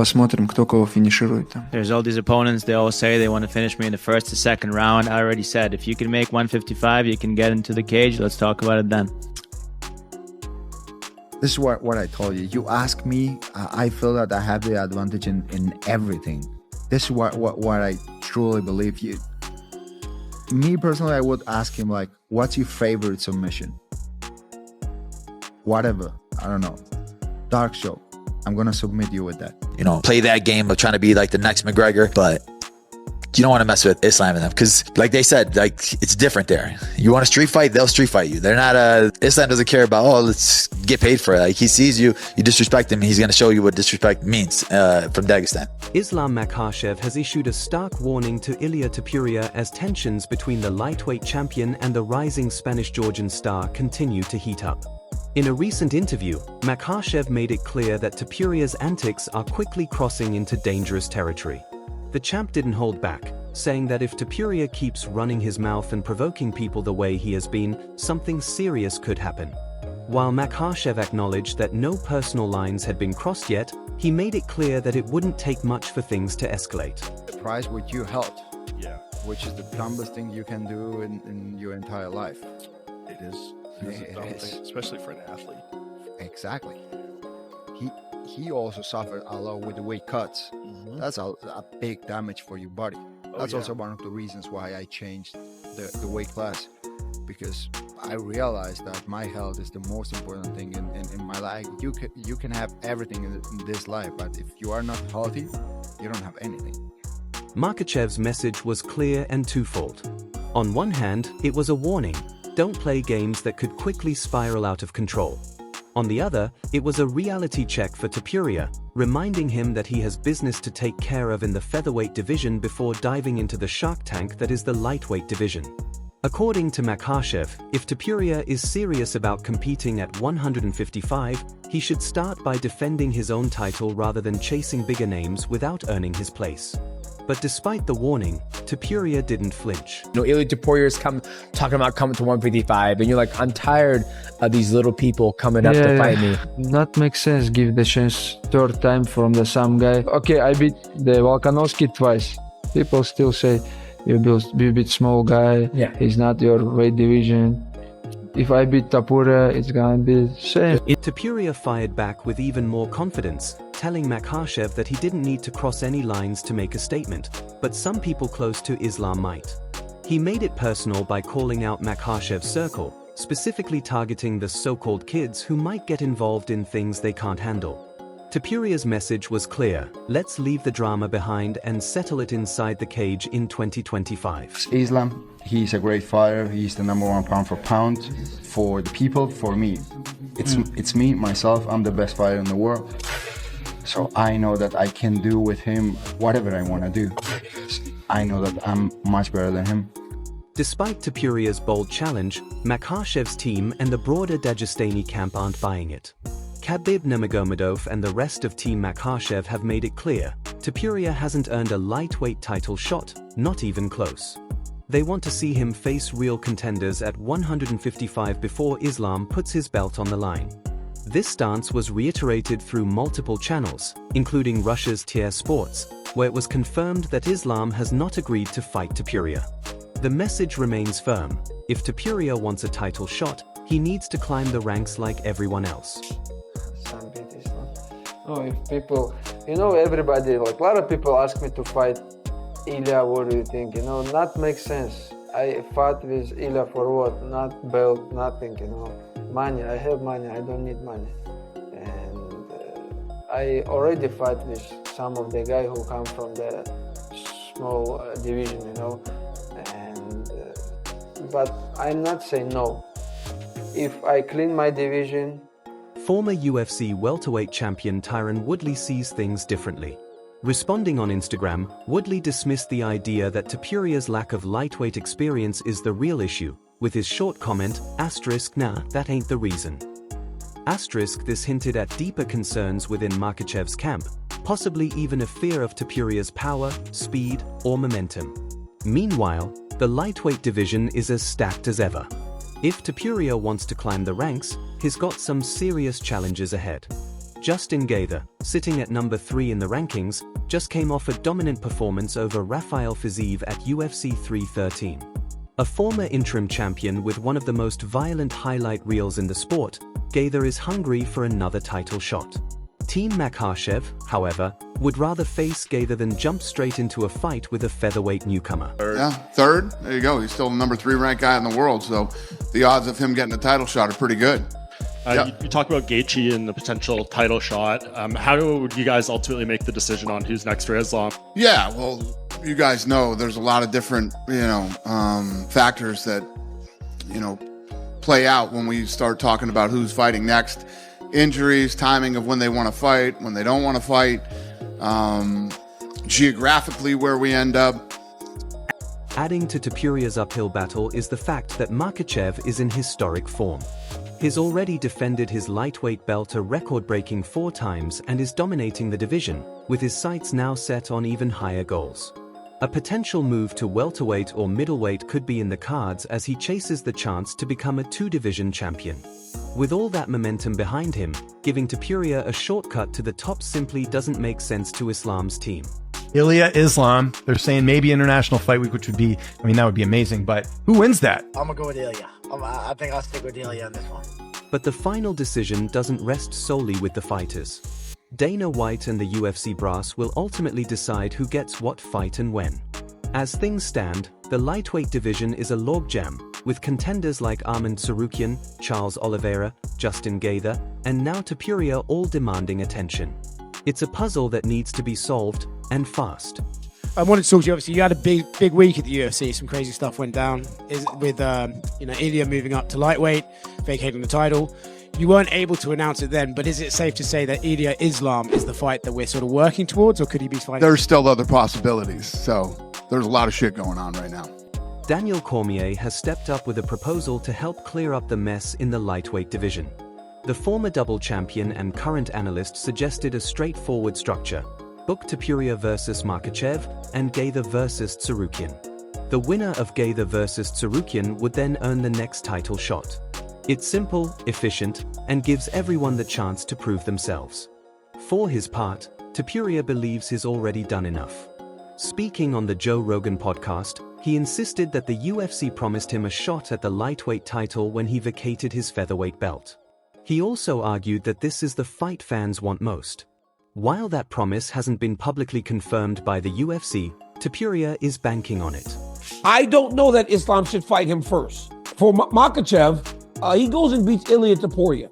Посмотрим, кто кого финиширует там. There's all these opponents, they all say they want to finish me in the first or second round. I already said, if you can make 155, you can get into the cage. Let's talk about it then. This is what I told you. You ask me, I feel that I have the advantage in everything. This is what I truly believe. Me personally, I would ask him, like, what's your favorite submission? Whatever, I don't know. Dark show. I'm gonna submit you with that. You know, play that game of trying to be like the next McGregor, but you don't want to mess with Islam and them because, like they said, like it's different there. You want a street fight, they'll street fight you. They're not Islam doesn't care about, oh, let's get paid for it. Like he sees you, you disrespect him, he's gonna show you what disrespect means from Dagestan. Islam Makhachev has issued a stark warning to Ilia Topuria as tensions between the lightweight champion and the rising Spanish-Georgian star continue to heat up. In a recent interview, Makhachev made it clear that Topuria's antics are quickly crossing into dangerous territory. The champ didn't hold back, saying that if Topuria keeps running his mouth and provoking people the way he has been, something serious could happen. While Makhachev acknowledged that no personal lines had been crossed yet, he made it clear that it wouldn't take much for things to escalate. The price with your health, which is the dumbest thing you can do in your entire life. It is. It is. Especially for an athlete. Exactly. He also suffered a lot with the weight cuts. Mm-hmm. That's a big damage for your body. That's also one of the reasons why I changed the weight class, because I realized that my health is the most important thing in my life. You can have everything in this life, but if you are not healthy, you don't have anything. Makhachev's message was clear and twofold. On one hand, it was a warning: don't play games that could quickly spiral out of control. On the other, it was a reality check for Topuria, reminding him that he has business to take care of in the featherweight division before diving into the shark tank that is the lightweight division. According to Makhachev, if Topuria is serious about competing at 155, he should start by defending his own title rather than chasing bigger names without earning his place. But despite the warning, Topuria didn't flinch. You know, Ilia Topuria is talking about coming to 155, and you're like, I'm tired of these little people coming up to fight me. That makes sense. Give the chance third time from the same guy. Okay, I beat the Volkanovski twice. People still say you beat small guy. Yeah. He's not your weight division. If I beat Topuria, it's gonna be the same. Topuria fired back with even more confidence, telling Makhachev that he didn't need to cross any lines to make a statement, but some people close to Islam might. He made it personal by calling out Makhachev's circle, specifically targeting the so-called kids who might get involved in things they can't handle. Topuria's message was clear: let's leave the drama behind and settle it inside the cage in 2025. Islam, he's a great fighter. He's the #1 pound for pound for the people, for me. It's me, myself. I'm the best fighter in the world. So I know that I can do with him whatever I want to do. I know that I'm much better than him. Despite Topuria's bold challenge, Makhachev's team and the broader Dagestani camp aren't buying it. Khabib Nurmagomedov and the rest of Team Makhachev have made it clear, Topuria hasn't earned a lightweight title shot, not even close. They want to see him face real contenders at 155 before Islam puts his belt on the line. This stance was reiterated through multiple channels, including Russia's TR Sports, where it was confirmed that Islam has not agreed to fight Topuria. The message remains firm: if Topuria wants a title shot, he needs to climb the ranks like everyone else. No, if people, everybody, like a lot of people ask me to fight Ilia. What do you think? That makes sense. I fought with Ilia for what? Not belt, nothing. Money. I have money. I don't need money. And I already fought with some of the guys who come from the small division. And but I'm not saying no. If I clean my division. Former UFC welterweight champion Tyron Woodley sees things differently. Responding on Instagram, Woodley dismissed the idea that Topuria's lack of lightweight experience is the real issue, with his short comment, "nah, that ain't the reason." This hinted at deeper concerns within Makhachev's camp, possibly even a fear of Topuria's power, speed, or momentum. Meanwhile, the lightweight division is as stacked as ever. If Topuria wants to climb the ranks, he's got some serious challenges ahead. Justin Gaethje, sitting at number 3 in the rankings, just came off a dominant performance over Rafael Fiziev at UFC 313. A former interim champion with one of the most violent highlight reels in the sport, Gaethje is hungry for another title shot. Team Makhachev, however, would rather face Gaethje than jump straight into a fight with a featherweight newcomer. Yeah, third. There you go. He's still the number 3 ranked guy in the world, so the odds of him getting a title shot are pretty good. You talk about Gaethje and the potential title shot. How would you guys ultimately make the decision on who's next for Islam? Yeah, well, you guys know there's a lot of different, factors that, play out when we start talking about who's fighting next. Injuries, timing of when they want to fight, when they don't want to fight, geographically where we end up. Adding to Topuria's uphill battle is the fact that Makhachev is in historic form. He's already defended his lightweight belt a record-breaking 4 times and is dominating the division, with his sights now set on even higher goals. A potential move to welterweight or middleweight could be in the cards as he chases the chance to become a 2-division champion. With all that momentum behind him, giving Topuria a shortcut to the top simply doesn't make sense to Islam's team. Ilia, Islam, they're saying maybe International Fight Week, which would be, that would be amazing, but who wins that? I'm gonna go with Ilia. I think I'll stick with Ilia on this one. But the final decision doesn't rest solely with the fighters. Dana White and the UFC brass will ultimately decide who gets what fight and when. As things stand, the lightweight division is a logjam, with contenders like Arman Tsarukyan, Charles Oliveira, Justin Gaethje, and now Topuria all demanding attention. It's a puzzle that needs to be solved, and fast. I wanted to talk to you. Obviously, you had a big week at the UFC. Some crazy stuff went down. With Ilia moving up to lightweight, vacating the title. You weren't able to announce it then, but is it safe to say that Ilia Islam is the fight that we're sort of working towards, or could he be fighting? There's still other possibilities, so there's a lot of shit going on right now. Daniel Cormier has stepped up with a proposal to help clear up the mess in the lightweight division. The former double champion and current analyst suggested a straightforward structure: book Topuria versus Makhachev and Gaethje versus Tsarukyan. The winner of Gaethje versus Tsarukyan would then earn the next title shot. It's simple, efficient, and gives everyone the chance to prove themselves. For his part, Topuria believes he's already done enough. Speaking on the Joe Rogan podcast, he insisted that the UFC promised him a shot at the lightweight title when he vacated his featherweight belt. He also argued that this is the fight fans want most. While that promise hasn't been publicly confirmed by the UFC, Topuria is banking on it. I don't know that Islam should fight him first. For Makhachev, he goes and beats Ilia Topuria,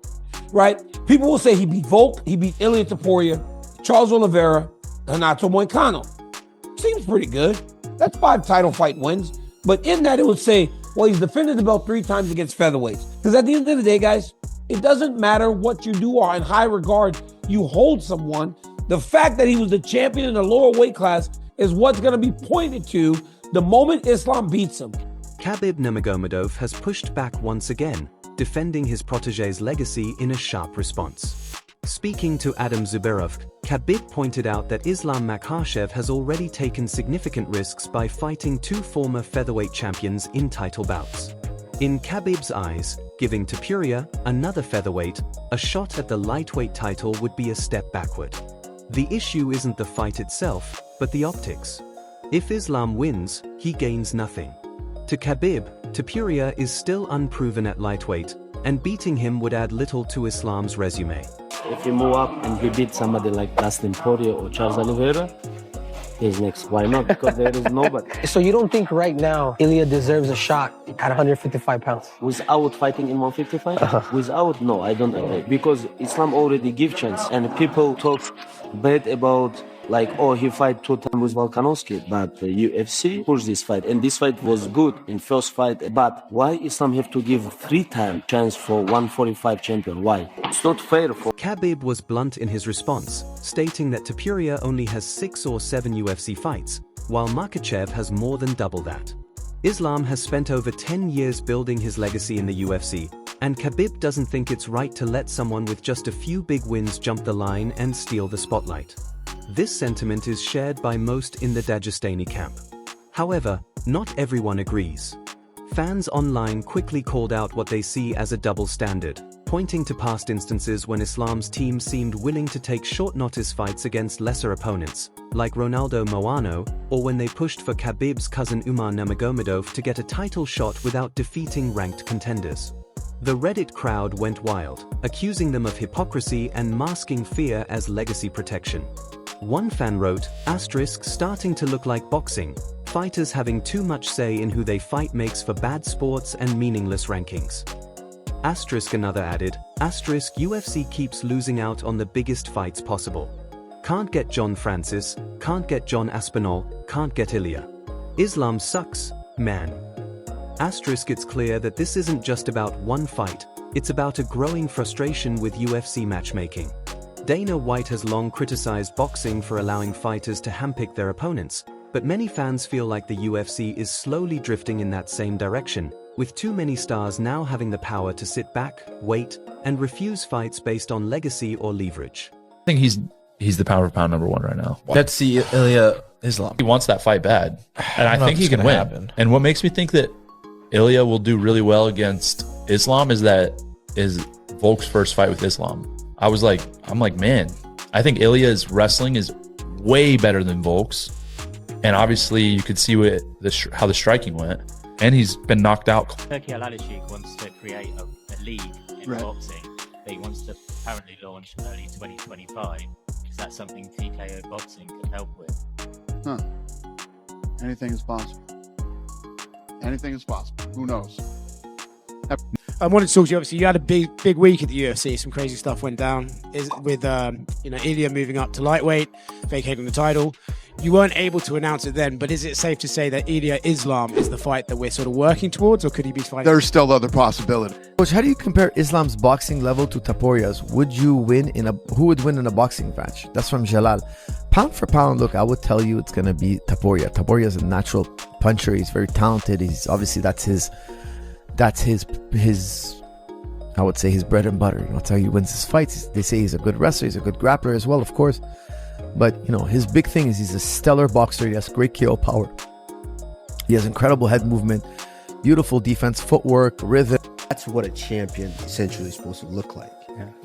right? People will say he beat Volk, he beat Ilia Topuria, Charles Oliveira, Renato Moicano. Seems pretty good. That's 5 title fight wins. But in that, it would say, well, he's defended the belt 3 times against featherweights. Because at the end of the day, guys, it doesn't matter what you do or in high regard you hold someone. The fact that he was the champion in a lower weight class is what's going to be pointed to the moment Islam beats him. Khabib Nurmagomedov has pushed back once again, defending his protege's legacy in a sharp response. Speaking to Adam Zuberov, Khabib pointed out that Islam Makhachev has already taken significant risks by fighting 2 former featherweight champions in title bouts. In Khabib's eyes, giving Topuria, another featherweight, a shot at the lightweight title would be a step backward. The issue isn't the fight itself, but the optics. If Islam wins, he gains nothing. To Khabib, Topuria is still unproven at lightweight, and beating him would add little to Islam's resume. If he move up and he beat somebody like Dustin Poirier or Charles Oliveira, he's next. Why not? Because there is nobody. So you don't think right now Ilia deserves a shot at 155 pounds? Without fighting in 155? Without? No, I don't agree. Because Islam already give chance. And people talk bad about like, oh, he fight 2 times with Volkanovski. But the UFC pushed this fight. And this fight was good in first fight. But why Islam have to give 3 times chance for 145 champion? Why? It's not fair for... Khabib was blunt in his response, stating that Topuria only has 6 or 7 UFC fights, while Makhachev has more than double that. Islam has spent over 10 years building his legacy in the UFC, and Khabib doesn't think it's right to let someone with just a few big wins jump the line and steal the spotlight. This sentiment is shared by most in the Dagestani camp. However, not everyone agrees. Fans online quickly called out what they see as a double standard. pointing to past instances when Islam's team seemed willing to take short notice fights against lesser opponents, like Ronaldo Moano, or when they pushed for Khabib's cousin Umar Nurmagomedov to get a title shot without defeating ranked contenders. The Reddit crowd went wild, accusing them of hypocrisy and masking fear as legacy protection. One fan wrote, "Starting to look like boxing. Fighters having too much say in who they fight makes for bad sports and meaningless rankings." Another added, "UFC keeps losing out on the biggest fights possible. Can't get John Francis, can't get John Aspinall, can't get Ilia. Islam sucks, man." It's clear that this isn't just about one fight, it's about a growing frustration with UFC matchmaking. Dana White has long criticized boxing for allowing fighters to handpick their opponents, but many fans feel like the UFC is slowly drifting in that same direction, with too many stars now having the power to sit back, wait, and refuse fights based on legacy or leverage. I think he's the pound for pound number one right now. Let's see Ilia Islam. He wants that fight bad, and I think he can win. Happen. And what makes me think that Ilia will do really well against Islam is Volk's first fight with Islam. I'm like, man, I think Ilia's wrestling is way better than Volk's. And obviously you could see how the striking went. And he's been knocked out. Turkey Al-Alishik wants to create a league in boxing that he wants to apparently launch early 2025. Is that something TKO Boxing could help with? Huh. Anything is possible. Anything is possible. Who knows? I wanted to talk to you. Obviously, you had a big week at the UFC. Some crazy stuff went down. With Ilia moving up to lightweight, vacating the title. You weren't able to announce it then, but is it safe to say that Ilia Islam is the fight that we're sort of working towards, or could he be fighting? There's still other possibilities. Coach, how do you compare Islam's boxing level to Topuria's? Who would win in a boxing match? That's from Jalal. Pound for pound, look, I would tell you it's gonna be Topuria. Topuria is a natural puncher. He's very talented. He's obviously that's his I would say his bread and butter. That's how he wins his fights. They say he's a good wrestler. He's a good grappler as well, of course. But his big thing is he's a stellar boxer. He has great KO power. He has incredible head movement, beautiful defense, footwork, rhythm. That's what a champion essentially is supposed to look like.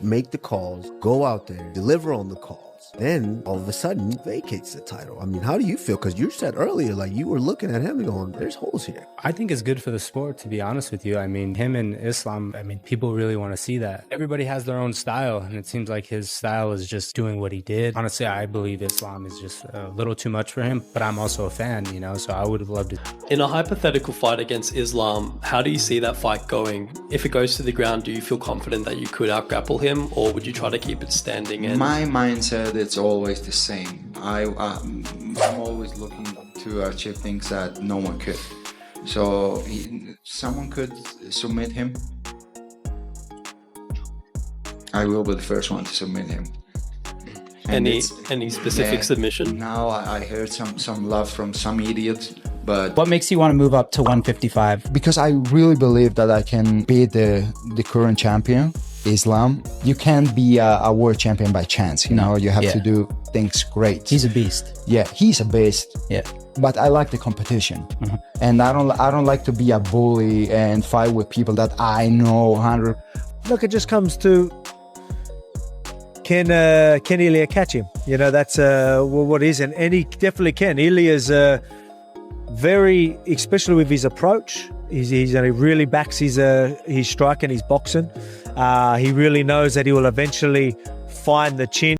Make the calls, go out there, deliver on the calls. Then all of a sudden vacates the title. I mean, how do you feel? Because you said earlier, like you were looking at him and going, there's holes here. I think it's good for the sport, to be honest with you. I mean, him and Islam, people really want to see that. Everybody has their own style, and it seems like his style is just doing what he did. Honestly, I believe Islam is just a little too much for him, but I'm also a fan, so I would have loved it. In a hypothetical fight against Islam, how do you see that fight going? If it goes to the ground, do you feel confident that you could out-grapple him, or would you try to keep it standing? My mindset, it's always the same. I'm always looking to achieve things that no one could. So someone could submit him. I will be the first one to submit him. Any specific submission? Now I heard some love from some idiots, but what makes you want to move up to 155? Because I really believe that I can beat the current champion, Islam. You can't be a world champion by chance. You have to do things great. He's a beast. Yeah, he's a beast. Yeah. But I like the competition, and I don't like to be a bully and fight with people that I know 100. Look, it just comes to can Ilia catch him? That's what is, and he definitely can. Ilia's very, especially with his approach. He really backs his strike and his boxing. He really knows that he will eventually find the chin.